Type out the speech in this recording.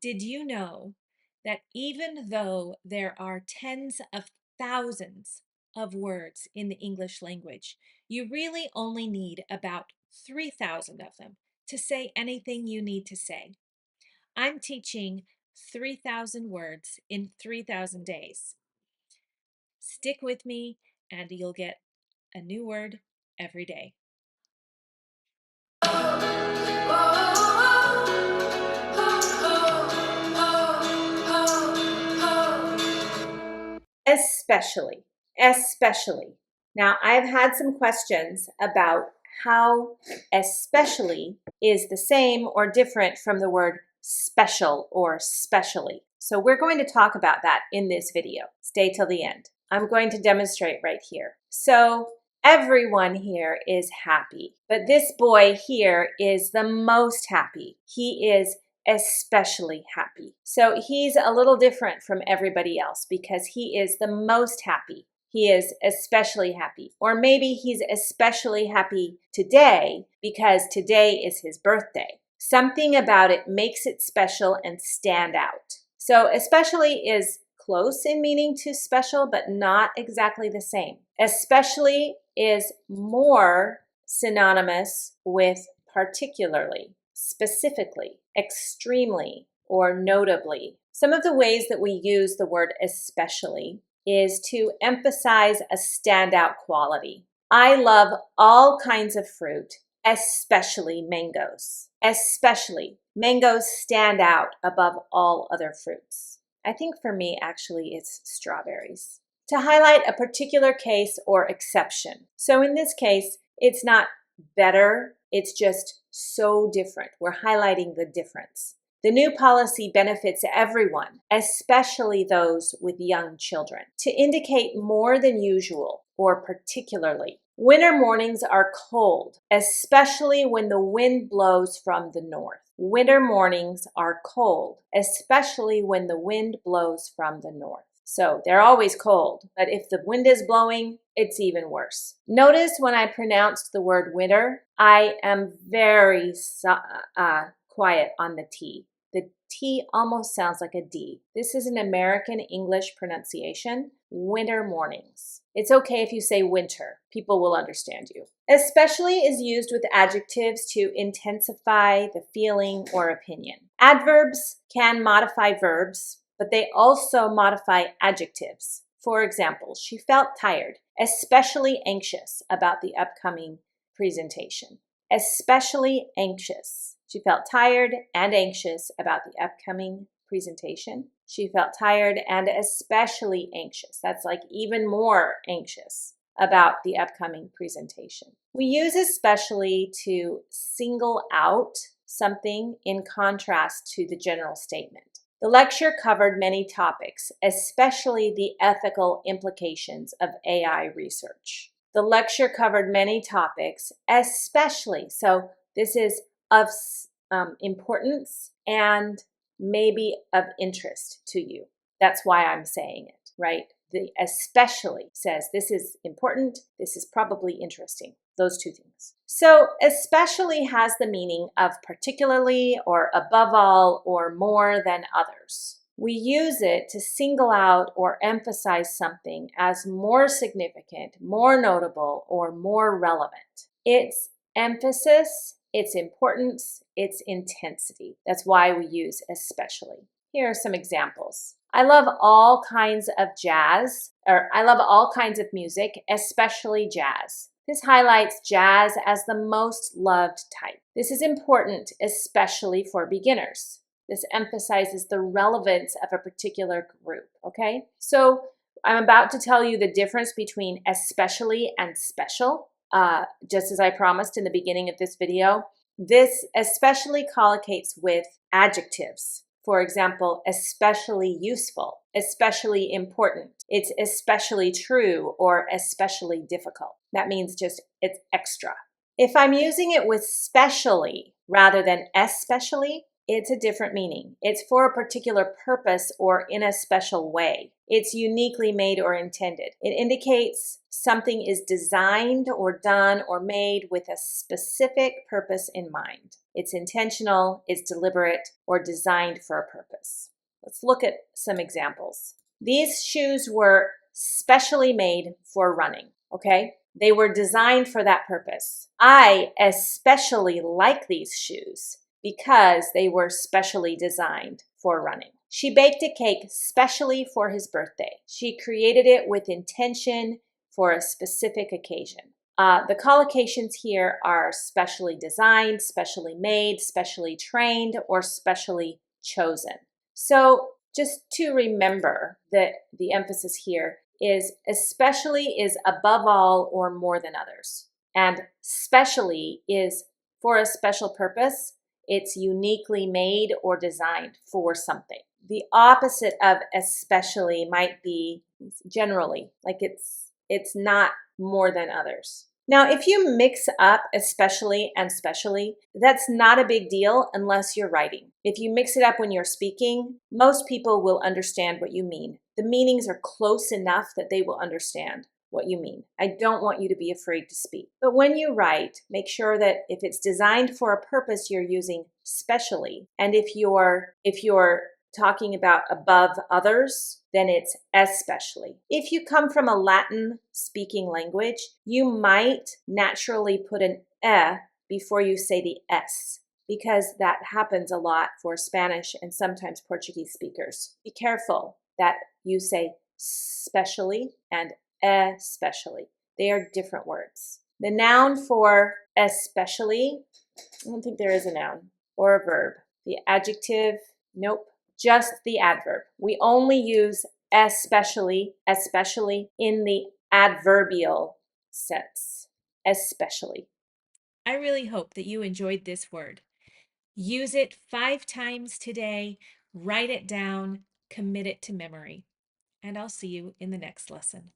Did you know that even though there are tens of thousands of words in the English language, you really only need about 3,000 of them to say anything you need to say? I'm teaching 3,000 words in 3,000 days. Stick with me and you'll get a new word every day. Especially, especially. Now, I've had some questions about how especially is the same or different from the word special or specially. So we're going to talk about that in this video. Stay till the end. I'm going to demonstrate right here. So everyone here is happy, but this boy here is the most happy. He is especially happy. So he's a little different from everybody else because he is the most happy. He is especially happy. Or maybe he's especially happy today because today is his birthday. Something about it makes it special and stand out. So especially is close in meaning to special, but not exactly the same. Especially is more synonymous with particularly, specifically, extremely, or notably. Some of the ways that we use the word especially is to emphasize a standout quality. I love all kinds of fruit, especially mangoes. Especially, mangoes stand out above all other fruits. I think for me, actually, it's strawberries. To highlight a particular case or exception. So in this case, it's not better, it's just so different. We're highlighting the difference. The new policy benefits everyone, especially those with young children. To indicate more than usual or particularly. Winter mornings are cold, especially when the wind blows from the north. Winter mornings are cold, especially when the wind blows from the north. So they're always cold, but if the wind is blowing, it's even worse. Notice when I pronounced the word winter, I am very quiet on the T. The T almost sounds like a D. This is an American English pronunciation, winter mornings. It's okay if you say winter. People will understand you. Especially is used with adjectives to intensify the feeling or opinion. Adverbs can modify verbs, but they also modify adjectives. For example, she felt tired, especially anxious about the upcoming presentation. Especially anxious. She felt tired and anxious about the upcoming presentation. She felt tired and especially anxious. That's like even more anxious about the upcoming presentation. We use especially to single out something in contrast to the general statement. The lecture covered many topics, especially the ethical implications of AI research. The lecture covered many topics, especially, so this is of importance and maybe of interest to you. That's why I'm saying it, right? The especially says this is important, this is probably interesting. Those two things. So especially has the meaning of particularly or above all or more than others. We use it to single out or emphasize something as more significant, more notable, or more relevant. Its emphasis, its importance, its intensity. That's why we use especially. Here are some examples. I love all kinds of jazz, or I love all kinds of music, especially jazz. This highlights jazz as the most loved type. This is important, especially for beginners. This emphasizes the relevance of a particular group, okay? So I'm about to tell you the difference between especially and special, just as I promised in the beginning of this video. This especially collocates with adjectives. For example, especially useful, especially important, it's especially true, or especially difficult. That means just it's extra. If I'm using it with specially rather than especially, it's a different meaning. It's for a particular purpose or in a special way. It's uniquely made or intended. It indicates something is designed or done or made with a specific purpose in mind. It's intentional, it's deliberate, or designed for a purpose. Let's look at some examples. These shoes were specially made for running, okay? They were designed for that purpose. I especially like these shoes because they were specially designed for running. She baked a cake specially for his birthday. She created it with intention for a specific occasion. The collocations here are specially designed, specially made, specially trained, or specially chosen. So just to remember that the emphasis here is especially is above all or more than others. And specially is for a special purpose. It's uniquely made or designed for something. The opposite of especially might be generally, like it's not more than others. Now, if you mix up especially and specially, that's not a big deal unless you're writing. If you mix it up when you're speaking, most people will understand what you mean. The meanings are close enough that they will understand what you mean. I don't want you to be afraid to speak. But when you write, make sure that if it's designed for a purpose, you're using specially. And if you're talking about above others, then it's especially. If you come from a Latin speaking language, you might naturally put an e before you say the s, because that happens a lot for Spanish and sometimes Portuguese speakers. Be careful that you say specially and especially. They are different words. The noun for especially, I don't think there is a noun or a verb. The adjective, nope. Just the adverb. We only use especially in the adverbial sense. Especially. I really hope that you enjoyed this word. Use it 5 times today. Write it down. Commit it to memory. And I'll see you in the next lesson.